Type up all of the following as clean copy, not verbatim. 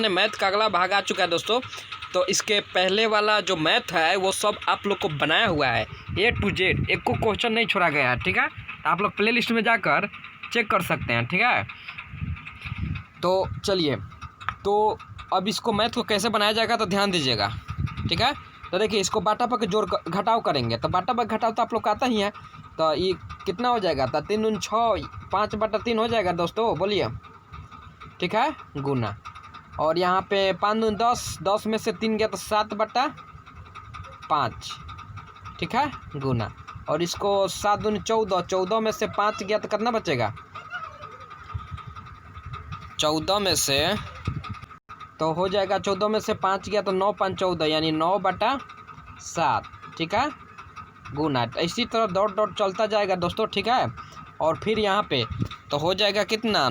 सामने मैथ का अगला भाग आ चुका है दोस्तों। तो इसके पहले वाला जो मैथ है वो सब आप लोग को बनाया हुआ है A to Z, एक को क्वेश्चन नहीं छोड़ा गया है, ठीक है। आप लोग प्ले लिस्ट में जाकर चेक कर सकते हैं, ठीक है। तो चलिए, तो अब इसको मैथ को कैसे बनाया जाएगा तो ध्यान दीजिएगा, ठीक है। तो देखिए, इसको बाटा पर जोड़ घटाव करेंगे तो बाटा पर घटाव तो आप लोग का आता ही है। तो ये कितना हो जाएगा? तो 3 दूनी 6, 5/3 हो जाएगा दोस्तों, बोलिए, ठीक है, गुना। और यहाँ पे 5 दूनी 10, 10 में से 3 गया तो 7/5, ठीक है, गुना। और इसको 7 दूनी 14, 14 में से 5 गया तो कितना बचेगा? 14 में से तो हो जाएगा 14 में से 5 गया तो 9×5 14, यानी 9/7, ठीक है, गुना। इसी तरह डॉट डॉट चलता जाएगा दोस्तों, ठीक है। और फिर यहाँ पे तो हो जाएगा कितना,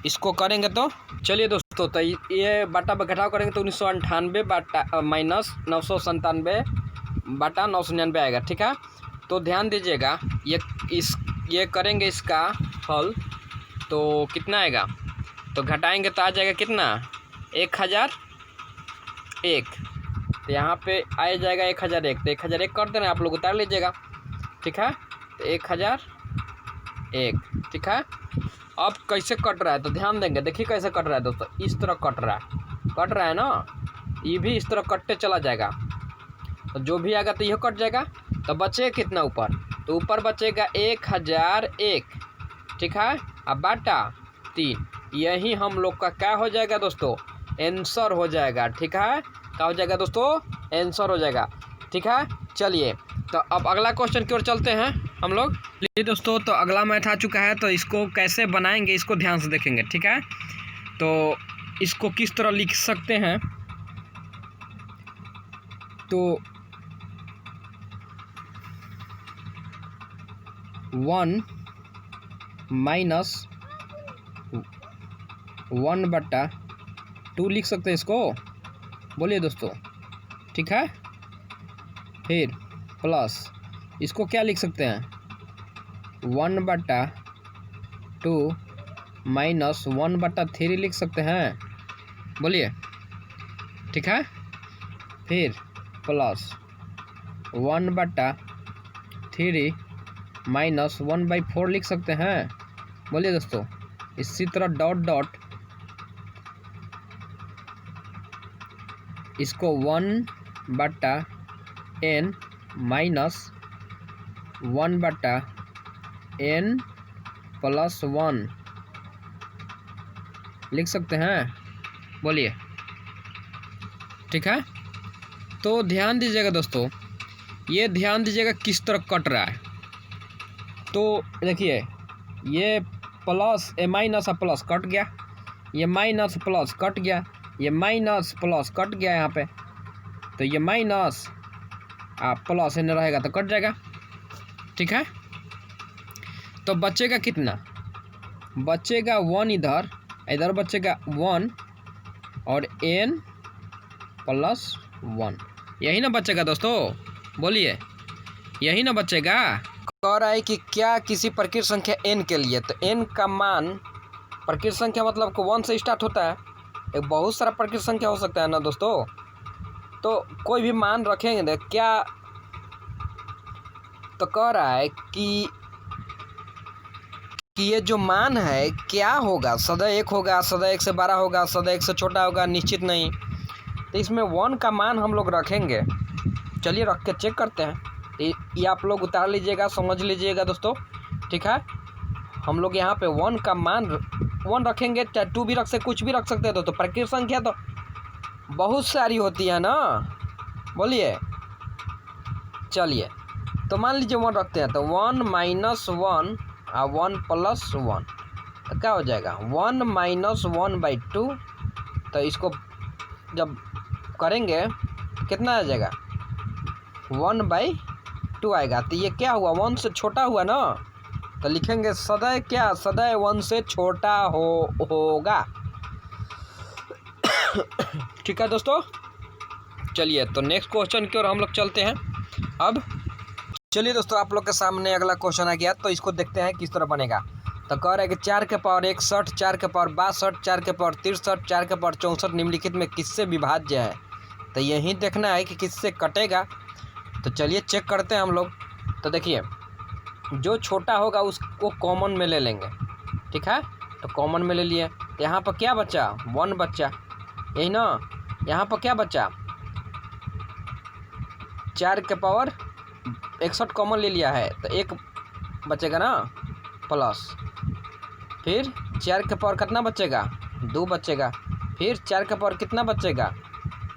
इसको करेंगे तो चलिए दोस्तों, तो ये बाटा पर घटाव करेंगे तो 1998 बाटा माइनस 997/999 आएगा, ठीक है। तो ध्यान दीजिएगा, ये करेंगे इसका हल तो कितना आएगा? तो घटाएंगे तो आ जाएगा कितना? 1001। तो यहाँ पे आ जाएगा 1001, तो 1001 कर देना, आप लोग उतार लीजिएगा, ठीक है। तो 1001, ठीक है। अब कैसे कट रहा है तो ध्यान देंगे, देखिए कैसे कट रहा है दोस्तों, इस तरह कट रहा है ना, ये भी इस तरह कटते चला जाएगा। तो जो भी आएगा तो यह कट जाएगा। तो बचे कितना ऊपर? तो ऊपर बचेगा 1001, ठीक है। अब बाटा 3, यही हम लोग का क्या हो जाएगा दोस्तों? आंसर हो जाएगा, ठीक है। क्या हो जाएगा दोस्तों? आंसर हो जाएगा, ठीक है। चलिए, तो अब अगला क्वेश्चन की ओर चलते हैं हम लोग। चलिए दोस्तों, तो अगला मैथ आ चुका है, तो इसको कैसे बनाएंगे इसको ध्यान से देखेंगे, ठीक है। तो इसको किस तरह लिख सकते हैं, तो 1 - 1/2 लिख सकते हैं इसको, बोलिए दोस्तों, ठीक है। फिर प्लस इसको क्या लिख सकते हैं? 1/2 माइनस 1/3 लिख सकते हैं, बोलिए, ठीक है। फिर प्लस 1/3 माइनस 1/4 लिख सकते हैं, बोलिए दोस्तों। इसी तरह डॉट डॉट इसको 1/n माइनस 1/n प्लस 1 लिख सकते हैं, बोलिए, ठीक है। तो ध्यान दीजिएगा दोस्तों, ये ध्यान दीजिएगा किस तरह कट रहा है। तो देखिए, ये प्लस माइनस प्लस कट गया, ये माइनस प्लस कट गया, ये माइनस प्लस कट गया यहाँ पे। तो ये माइनस प्लस न रहेगा तो कट जाएगा, ठीक है। तो बचेगा कितना? बचेगा 1, इधर बचेगा 1 और n + 1, यही ना बचेगा दोस्तों, बोलिए, यही ना बचेगा। कह रहा है कि क्या किसी प्रकृत संख्या n के लिए, तो n का मान, प्रकृत संख्या मतलब को 1 से स्टार्ट होता है, एक बहुत सारा प्रकृत संख्या हो सकता है ना दोस्तों। तो कोई भी मान रखेंगे क्या, तो कह रहा है कि ये जो मान है क्या होगा, सदा 1 होगा, सदा 1 से बड़ा होगा, सदा 1 से छोटा होगा, निश्चित नहीं। तो इसमें 1 का मान हम लोग रखेंगे, चलिए रख के चेक करते हैं। ये आप लोग उतार लीजिएगा, समझ लीजिएगा दोस्तों, ठीक है। हम लोग यहाँ पे 1 का मान 1 रखेंगे, चाहे 2 भी रख सकते, कुछ भी रख सकते हैं दोस्तों। प्रकृत संख्या तो बहुत सारी होती है ना, बोलिए। चलिए, तो मान लीजिए 1 रखते हैं, तो 1 - 1 और 1 + 1, तो क्या हो जाएगा? 1 - 1/2। तो इसको जब करेंगे कितना आ जाएगा? 1/2 आएगा। तो ये क्या हुआ? 1 से छोटा हुआ ना, तो लिखेंगे सदैव क्या, सदैव 1 से छोटा होगा, ठीक है दोस्तों। चलिए, तो नेक्स्ट क्वेश्चन की ओर हम लोग चलते हैं। अब चलिए दोस्तों, आप लोग के सामने अगला क्वेश्चन आ गया, तो इसको देखते हैं किस तरह बनेगा। तो कह रहा है कि 4 के पावर 61, 4 के पावर 62, 4 के पावर 63, 4 के पावर 64 निम्नलिखित में किससे विभाज्य है। तो यही देखना है कि किससे कटेगा। तो चलिए चेक करते हैं हम लोग। तो देखिए जो छोटा होगा उसको कॉमन में ले लेंगे, ठीक है। तो कॉमन में ले लिए, तो यहाँ पर क्या बचा, 1 बचा, यही ना। यहाँ पर क्या बचा, 4 के पावर 61 कॉमन ले लिया है, तो 1 बचेगा ना, प्लस फिर 4 के पावर कितना बचेगा, 2 बचेगा, फिर 4 के पावर कितना बचेगा,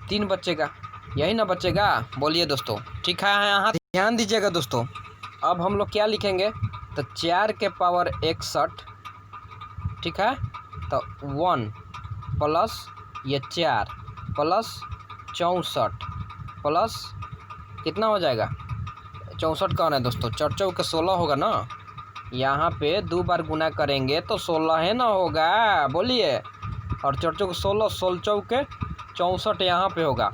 3 बचेगा, यही ना बचेगा। बोलिए दोस्तों, ठीक है। यहाँ ध्यान दीजिएगा दोस्तों। अब हम लोग क्या लिखेंगे, तो 4 के पावर 61, ठीक है, तो 1 प्लस ये 4 प्लस 64 प्लस कितना हो जाएगा, 64 कौन है दोस्तों, 4 चौके 16 होगा ना। यहाँ पे 2 बार गुना करेंगे तो 16 है ना होगा, बोलिए। और 4 चौके 16, 16 चौके 64 यहाँ पे होगा।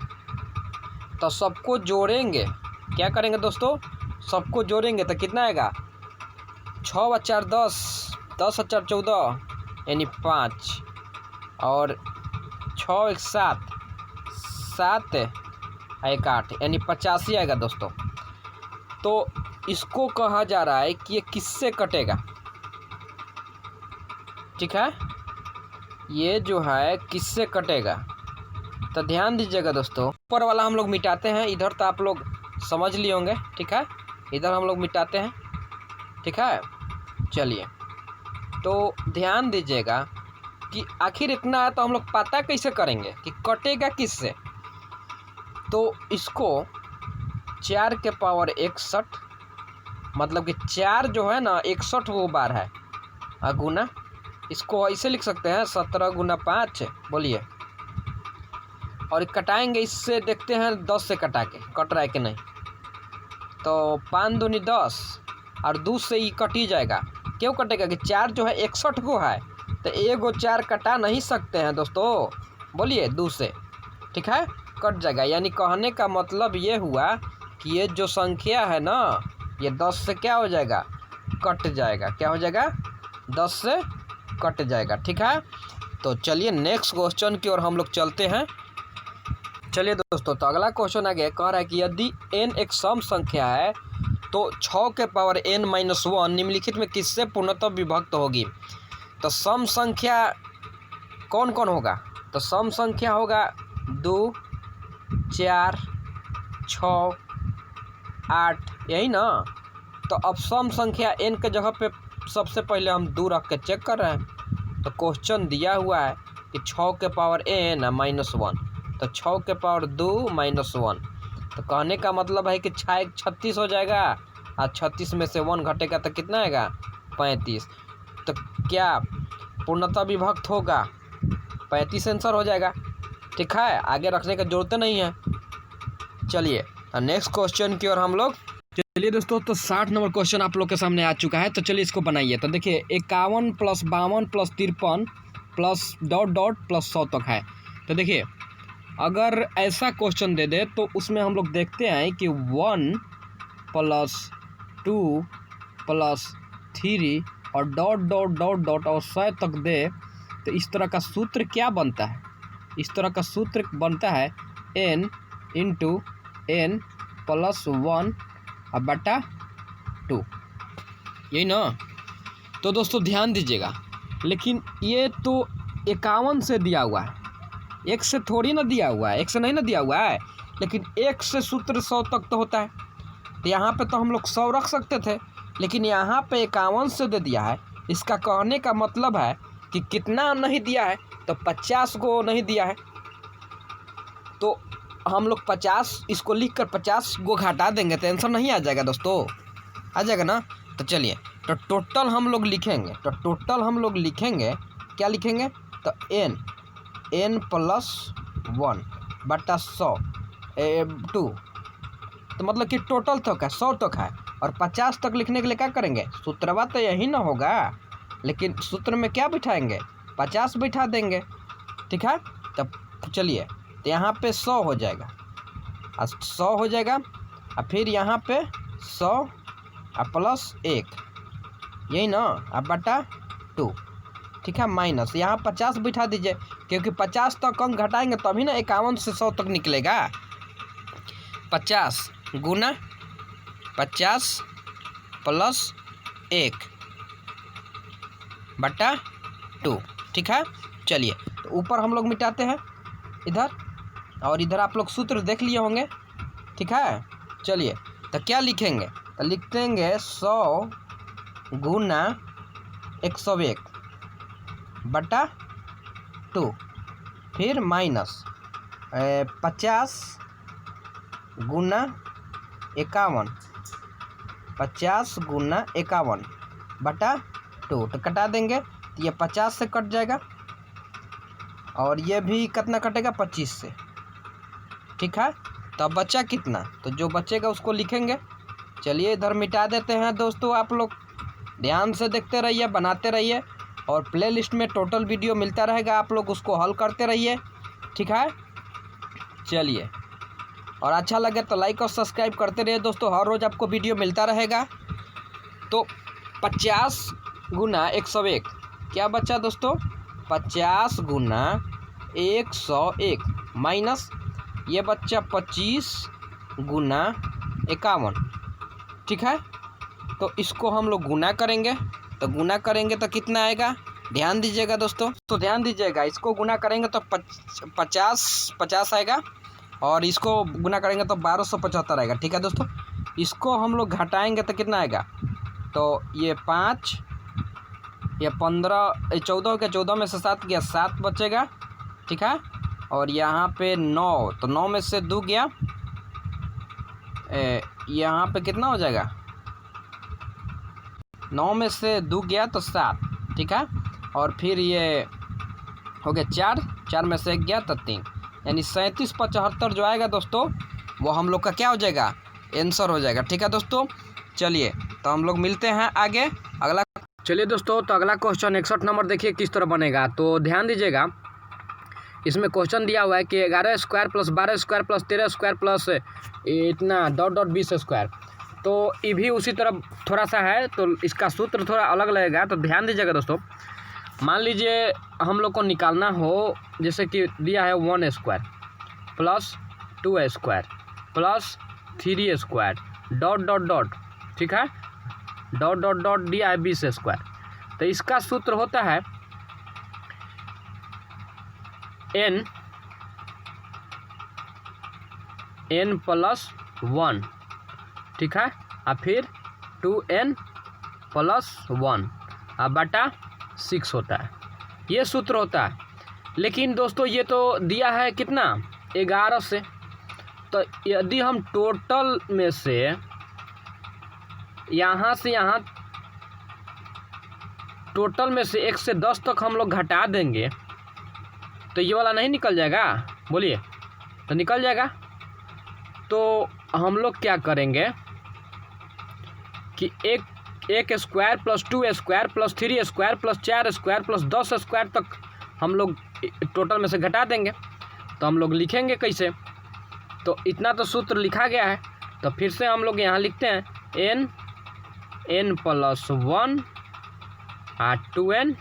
तो सबको जोड़ेंगे, क्या करेंगे दोस्तों, सबको जोड़ेंगे तो कितना आएगा, 6 व 4 10, 10 व 4 14 यानी 5, और 6 1 7, 7 1 8 यानी 85 आएगा दोस्तों। तो इसको कहा जा रहा है कि ये किससे कटेगा, ठीक है, ये जो है किससे कटेगा। तो ध्यान दीजिएगा दोस्तों, ऊपर वाला हम लोग मिटाते हैं, इधर तो आप लोग समझ लिए होंगे, ठीक है। इधर हम लोग मिटाते हैं, ठीक है। चलिए तो ध्यान दीजिएगा कि आखिर इतना है, तो हम लोग पता कैसे करेंगे कि कटेगा किससे। तो इसको 4 के पावर 61, मतलब कि 4 जो है ना 61 वो बार है, गुना, इसको ऐसे लिख सकते हैं 17 गुना 5, बोलिए। और कटाएंगे इससे, देखते हैं 10 से कटा के कट रहा है कि नहीं। तो 5 दूनी 10 और 2 से ही कट ही जाएगा। क्यों कटेगा कि 4 जो है 61 को है, तो एगो 4 कटा नहीं सकते हैं दोस्तों, बोलिए, 2 से, ठीक है, कट जाएगा। यानी कहने का मतलब ये हुआ कि ये जो संख्या है ना, ये 10 से क्या हो जाएगा, कट जाएगा। क्या हो जाएगा, 10 से कट जाएगा, ठीक है। तो चलिए नेक्स्ट क्वेश्चन की ओर हम लोग चलते हैं। चलिए दोस्तों, तो अगला क्वेश्चन आगे कह रहा है कि यदि n एक सम संख्या है तो 6 के पावर n-1 निम्नलिखित में किससे पूर्णतः विभक्त होगी। तो सम संख्या कौन कौन होगा, तो सम संख्या होगा 2 4 6 8, यही ना। तो अब सम संख्या n के जगह पे सबसे पहले हम 2 रख के चेक कर रहे हैं। तो क्वेश्चन दिया हुआ है कि 6 के पावर n-1, तो 6 के पावर 2 -1, तो कहने का मतलब है कि 6 36 हो जाएगा, और 36 में से 1 घटेगा तो कितना आएगा, 35। तो क्या पूर्णतः विभक्त होगा, 35 आंसर हो जाएगा, ठीक है। आगे रखने का जरूरत नहीं है। चलिए नेक्स्ट क्वेश्चन की ओर हम लोग चलिए दोस्तों। तो 60 नंबर क्वेश्चन आप लोग के सामने आ चुका है। तो चलिए इसको बनाइए। तो देखिए 51 + 52 + 53 प्लस डॉट डॉट प्लस 100 तक है। तो देखिए अगर ऐसा क्वेश्चन दे दे तो उसमें हम लोग देखते हैं कि 1 + 2 + 3 और डॉट डॉट डॉट डॉट और 100 तक दे, तो इस तरह का सूत्र क्या बनता है, इस तरह का सूत्र बनता है n × n + 1/2, यही ना। तो दोस्तों ध्यान दीजिएगा, लेकिन ये तो 51 से दिया हुआ है, 1 से थोड़ी ना दिया हुआ है, 1 से नहीं ना दिया हुआ है, लेकिन 1 से सूत्र 100 तक तो होता है। तो यहाँ पे तो हम लोग 100 रख सकते थे, लेकिन यहाँ पे 51 से दे दिया है। इसका कहने का मतलब है कि कितना नहीं दिया है, तो 50 को नहीं दिया है। तो हम लोग 50 इसको लिख कर 50 को घटा देंगे तो आंसर नहीं आ जाएगा दोस्तों, आ जाएगा ना। तो चलिए तो टोटल हम लोग लिखेंगे, तो टोटल हम लोग लिखेंगे, क्या लिखेंगे, तो n + 1/100 2, तो मतलब कि टोटल तक है 100 तक है। और 50 तक लिखने के लिए क्या करेंगे, सूत्रवा तो यही ना होगा, लेकिन सूत्र में क्या बिठाएंगे, 50 बिठा देंगे, ठीक है। तब चलिए तो यहाँ पे 100 हो जाएगा, 100 हो जाएगा, और फिर यहाँ पे 100 + 1, यही ना, अब बटा 2, ठीक है, माइनस यहाँ 50 बिठा दीजिए, क्योंकि 50 तक अंक घटाएंगे तभी ना 51 से 100 तक निकलेगा। 50 गुना 50 प्लस 1 बटा 2, ठीक है। चलिए तो ऊपर हम लोग मिटाते हैं इधर, और इधर आप लोग सूत्र देख लिए होंगे, ठीक है। चलिए तो क्या लिखेंगे, तो लिख देंगे 100 गुना 101 बटा 2, फिर माइनस 50 गुना 51, 50 गुना 51 बटा 2, तो कटा देंगे तो ये 50 से कट जाएगा, और ये भी कितना कटेगा 25 से, ठीक है। तो अब बचा कितना, तो जो बचेगा उसको लिखेंगे। चलिए इधर मिटा देते हैं दोस्तों, आप लोग ध्यान से देखते रहिए, बनाते रहिए, और प्लेलिस्ट में टोटल वीडियो मिलता रहेगा, आप लोग उसको हल करते रहिए, ठीक है। चलिए, और अच्छा लगे तो लाइक और सब्सक्राइब करते रहिए दोस्तों, हर रोज़ आपको वीडियो मिलता रहेगा। तो 50 गुना 101 क्या बचा दोस्तों, 50 गुना 101 माइनस ये बच्चा 25 गुना 51, ठीक है। तो इसको हम लोग गुना करेंगे, तो गुना करेंगे तो कितना आएगा, ध्यान दीजिएगा दोस्तों, तो ध्यान दीजिएगा, इसको गुना करेंगे तो 50 आएगा, और इसको गुना करेंगे तो 1275 आएगा, ठीक है दोस्तों। इसको हम लोग घटाएंगे तो कितना आएगा, तो ये 5, ये 15, 14 हो गया, 14 में से 7 गया, 7 बचेगा, ठीक है। और यहाँ पे 9, तो 9 में से 2 गया, यहाँ पे कितना हो जाएगा, 9 में से 2 गया तो 7, ठीक है। और फिर ये हो गया 4, 4 में से 1 गया तो 3, यानी 3775 जो आएगा दोस्तों, वो हम लोग का क्या हो जाएगा, आंसर हो जाएगा, ठीक है दोस्तों। चलिए तो हम लोग मिलते हैं आगे अगला। चलिए दोस्तों, तो अगला क्वेश्चन 61 नंबर देखिए किस तरह बनेगा, तो ध्यान दीजिएगा। इसमें क्वेश्चन दिया हुआ है कि 11 square plus 12 square plus 13 square plus इतना डॉट डॉट 20 स्क्वायर, तो ये भी उसी तरह थोड़ा सा है, तो इसका सूत्र थोड़ा अलग लगेगा। तो ध्यान दीजिएगा दोस्तों, मान लीजिए हम लोग को निकालना हो, जैसे कि दिया है 1 square plus 2 square plus 3 square dot dot dot, ठीक है, डॉट डॉट डॉट दिया है 20 स्क्वायर। तो इसका सूत्र होता है n प्लस 1, ठीक है, और फिर 2n प्लस 1 और बटा 6 होता है, ये सूत्र होता है। लेकिन दोस्तों ये तो दिया है कितना, 11 से, तो यदि हम टोटल में से यहाँ से यहाँ टोटल में से 1 से 10 तक हम लोग घटा देंगे तो ये वाला नहीं निकल जाएगा, बोलिए, तो निकल जाएगा। तो हम लोग क्या करेंगे कि एक square plus 2 square plus 3 square plus 4 square plus 10 square तक हम लोग टोटल में से घटा देंगे। तो हम लोग लिखेंगे कैसे, तो इतना तो सूत्र लिखा गया है, तो फिर से हम लोग यहाँ लिखते हैं n प्लस 1 और 2n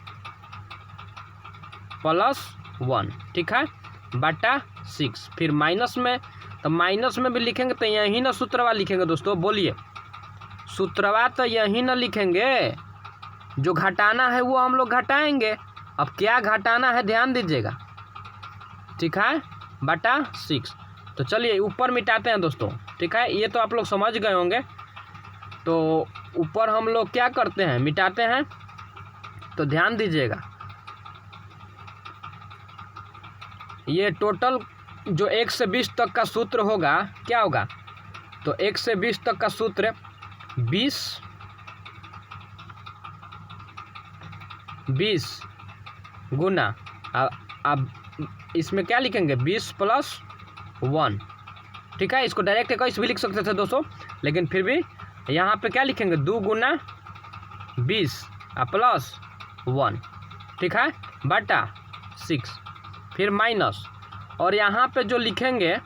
प्लस 1, ठीक है, बटा 6, फिर माइनस में, तो माइनस में भी लिखेंगे तो यही ना सूत्रवा लिखेंगे दोस्तों, बोलिए, सूत्रवा तो यही ना लिखेंगे, जो घटाना है वो हम लोग घटाएंगे। अब क्या घटाना है ध्यान दीजिएगा, ठीक है, बटा 6। तो चलिए ऊपर मिटाते हैं दोस्तों, ठीक है, ये तो आप लोग समझ गए होंगे। तो ऊपर हम लोग क्या करते हैं, मिटाते हैं, तो ध्यान दीजिएगा, ये टोटल जो 1 से 20 तक का सूत्र होगा क्या होगा, तो 1 से 20 तक का सूत्र 20 गुना, अब इसमें क्या लिखेंगे 20 प्लस 1, ठीक है, इसको डायरेक्ट 21 भी लिख सकते थे दोस्तों, लेकिन फिर भी यहाँ पे क्या लिखेंगे 2 गुना 20 प्लस 1, ठीक है, बटा 6, फिर माइनस, और यहाँ पे जो लिखेंगे,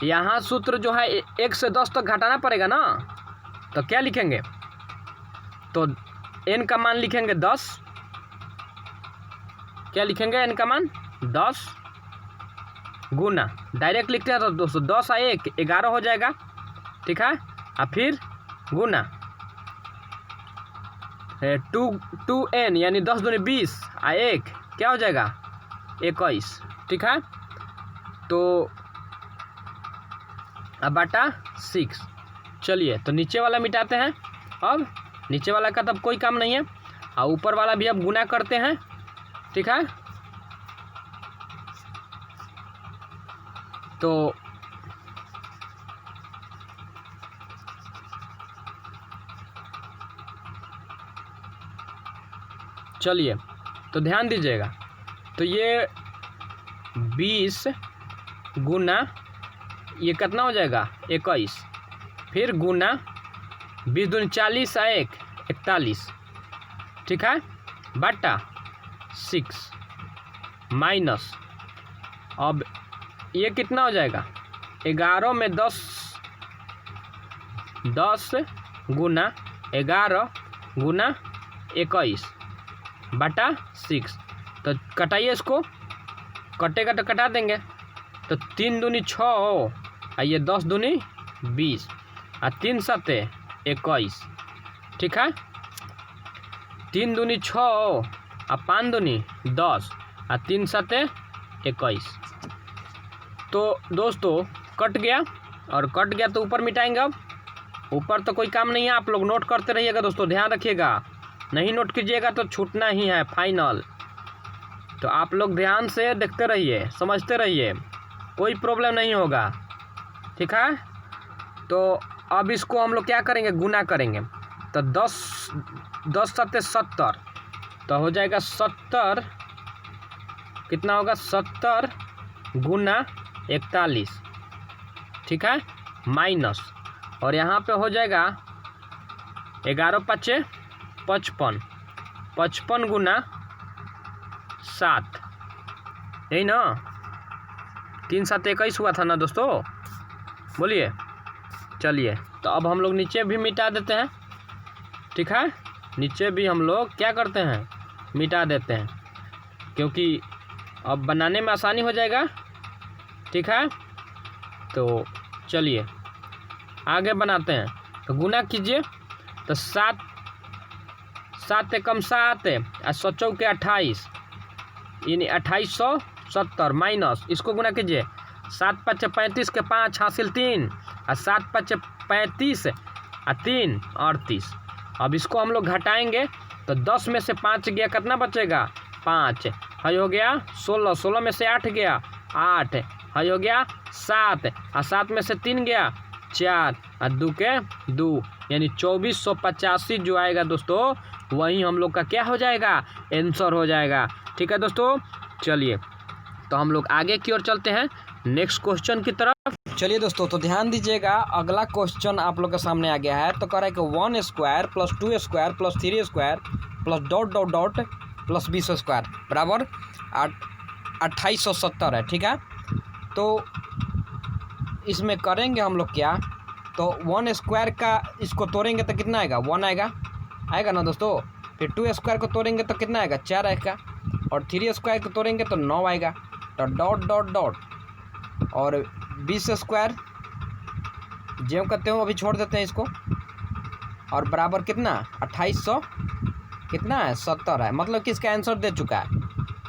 यहाँ सूत्र जो है 1 से 10 तक घटाना पड़ेगा ना, तो क्या लिखेंगे, तो n का मान लिखेंगे 10, क्या लिखेंगे n का मान 10 गुना, डायरेक्ट लिखते हैं तो दोस्तों 10 और 1 11 हो जाएगा, ठीक है। और फिर गुना 2n यानी 10 दूनी 20 और 1 क्या हो जाएगा 21, ठीक है। तो अब बटा 6। चलिए तो नीचे वाला मिटाते हैं। अब नीचे वाला का तब कोई काम नहीं है, और ऊपर वाला भी अब गुना करते हैं, ठीक है। तो चलिए तो ध्यान दीजिएगा, तो ये 20 गुना ये कितना हो जाएगा 21, फिर गुना 20 दूनी 40 और 1 41, ठीक है, बटा 6 माइनस, अब ये कितना हो जाएगा 11 में 10 गुना 11 गुना 21 बटा 6। तो कटाइए इसको, कटेगा तो कटा देंगे, तो 3 दूनी 6 और ये 10 दूनी 20 और 3 7 21, ठीक है। 3 दूनी 6 और 5 दूनी 10 और 3 7 21। तो दोस्तों कट गया, और कट गया तो ऊपर मिटाएंगे। अब ऊपर तो कोई काम नहीं है, आप लोग नोट करते रहिएगा दोस्तों, ध्यान रखिएगा, नहीं नोट कीजिएगा तो छूटना ही है फाइनल। तो आप लोग ध्यान से देखते रहिए, समझते रहिए, कोई प्रॉब्लम नहीं होगा, ठीक है। तो अब इसको हम लोग क्या करेंगे, गुना करेंगे। तो 10 7 70, तो हो जाएगा 70, कितना होगा 70 गुना 41, ठीक है, माइनस, और यहाँ पे हो जाएगा 11 5 55, 55 गुना 7, यही ना, 3 7 21 हुआ था ना दोस्तों, बोलिए। चलिए तो अब हम लोग नीचे भी मिटा देते हैं, ठीक है, नीचे भी हम लोग क्या करते हैं मिटा देते हैं, क्योंकि अब बनाने में आसानी हो जाएगा, ठीक है। तो चलिए आगे बनाते हैं। तो गुना कीजिए, तो 7 7 एकम 7 और 7 चौके 28 यानी 2870 माइनस, इसको गुना कीजिए, 7 5 35 के 5 हासिल 3 और 7 5 35 और 3 38। अब इसको हम लोग घटाएंगे, तो 10 में से 5 गया, कितना बचेगा 5, हई हो गया 16, 16 में से 8 गया 8, हई हो गया 7, और 7 में से 3 गया 4 और 2 के 2 यानी 2485 जो आएगा दोस्तों, वही हम लोग का क्या हो जाएगा आंसर हो जाएगा, ठीक है दोस्तों। चलिए तो हम लोग आगे की ओर चलते हैं नेक्स्ट क्वेश्चन की तरफ। चलिए दोस्तों तो ध्यान दीजिएगा, अगला क्वेश्चन आप लोग के सामने आ गया है। तो कह रहा है कि 1 square plus 2 square plus 3 square plus dot dot dot plus 20 square बराबर 2870 है, ठीक है। तो इसमें करेंगे हम लोग क्या, तो 1 स्क्वायर का इसको तोड़ेंगे तो कितना आएगा 1 आएगा ना दोस्तों। फिर 2 स्क्वायर को तोड़ेंगे तो कितना आएगा 4 आएगा, और 3 स्क्वायर को तोड़ेंगे तो 9 आएगा। तो डॉट डॉट डॉट और 20 स्क्वायर जो कहते हो अभी छोड़ देते हैं इसको, और बराबर कितना 2800 कितना है 70 है, मतलब कि इसका आंसर दे चुका है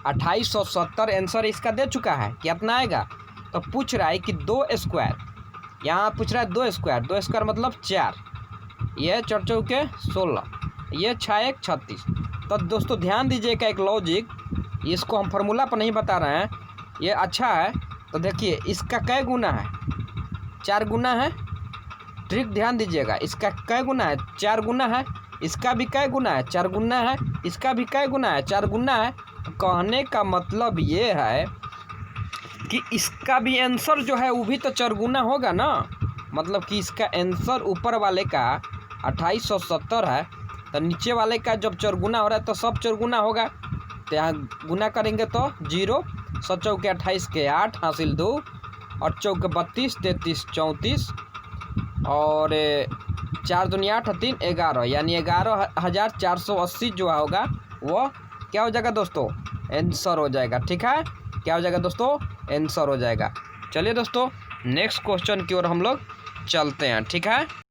2870 आंसर इसका दे चुका है। कितना आएगा, तो पूछ रहा है कि 2 स्क्वायर, यहाँ पूछ रहा है 2 स्क्वायर मतलब 4, ये 4 चौके 16, ये 6 1 36। तो दोस्तों ध्यान दीजिएगा एक लॉजिक, इसको हम फार्मूला पर नहीं बता रहे हैं, ये अच्छा है। तो देखिए इसका कै गुना है 4 गुना है, ट्रिक ध्यान दीजिएगा, इसका कै गुना है 4 गुना है, इसका भी कै गुना है 4 गुना है, इसका भी कै गुना है 4 गुना है। तो कहने का मतलब ये है कि इसका भी आंसर जो है वो भी तो 4 गुना होगा ना, मतलब कि इसका आंसर ऊपर वाले का 2870 है, तो नीचे वाले का जब 4 गुना हो रहा है तो सब 4 गुना होगा। तो यहाँ गुना करेंगे तो 0, 7 चौके 28 के 8 हासिल 2, 8 चौके 32 33 34 और 4 दूनी 8 और 3 11, यानी 11,480 जो होगा वो क्या हो जाएगा दोस्तों, आंसर हो जाएगा। ठीक है, क्या हो जाएगा दोस्तों, आंसर हो जाएगा। चलिए दोस्तों नेक्स्ट क्वेश्चन की ओर हम लोग चलते हैं। ठीक है।